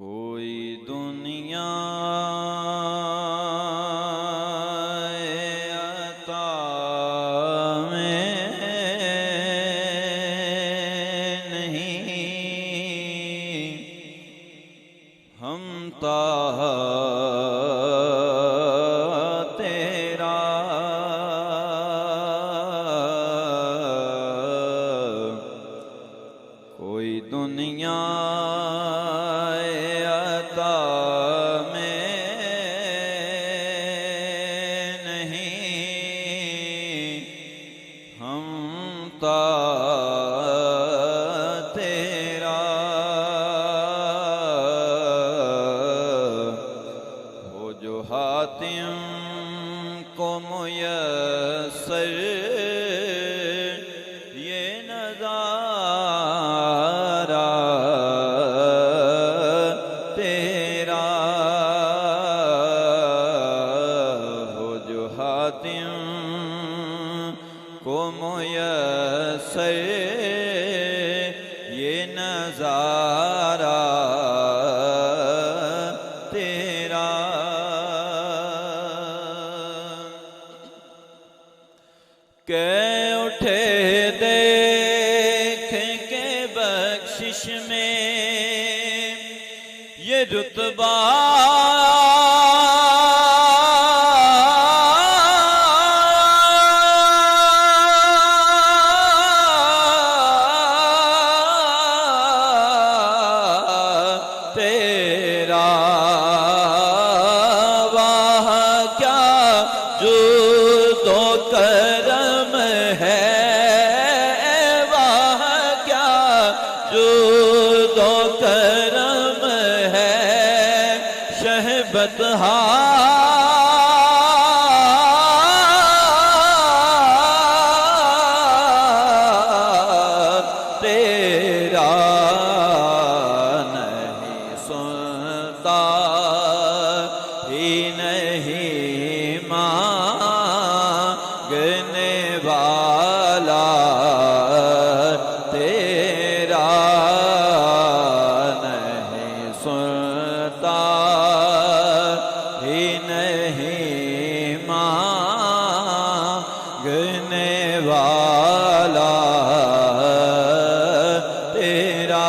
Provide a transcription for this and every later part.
कोई दुनिया अता में नहीं, हम ता तेरा कोई दुनिया तेरा हो जो हातिम को मुयस्सर ये नज़ारा तेरा हो जो हातिम को मुयस्सर ये नज़ारा तेरा कै उठे देख के बख्शिश में ये रुतबा तेरा वाह क्या जुदो करम है, वाह क्या जुदो करम है, शहबतहा तेरा ही नहीं मांगने वाला तेरा नहीं सुनता ही नहीं मांगने वाला तेरा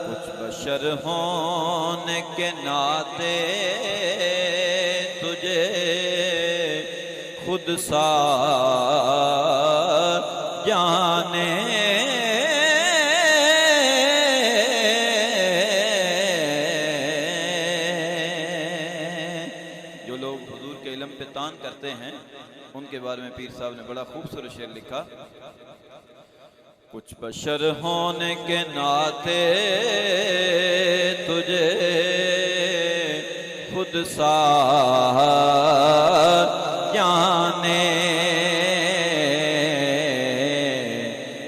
कुछ बशर होने के नाते तुझे खुद सा जाने जो लोग हुजूर के इल्म पे तान करते हैं उनके बारे में पीर साहब ने बड़ा खूबसूरत शेर लिखा। कुछ बशर होने के नाते तुझे खुद सा जाने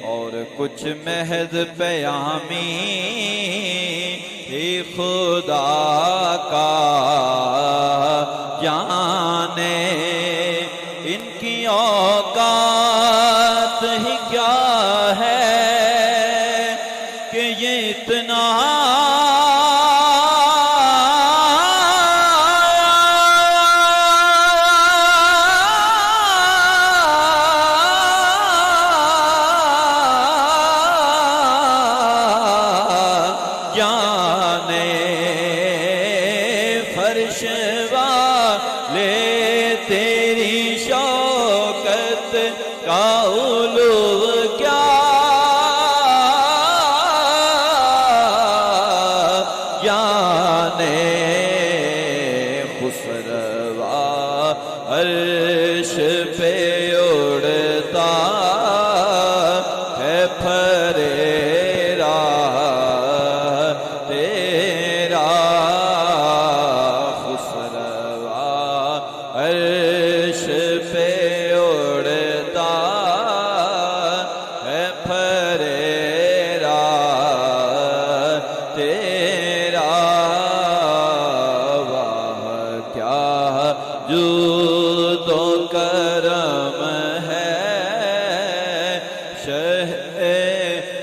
और कुछ महज प्यामी ही खुदा का जाने, इनकी औकात ही क्या है कि ये इतना जाने, फर्श वाले तेरी शौकत का उलू क्या जाने, खुसरवा अर्श पे उड़ता है फरेरा तेरा, खुसरवा अर्श पे उड़ता है फरेरा तेरा, वाह क्या जुदो करम है, शहबतहा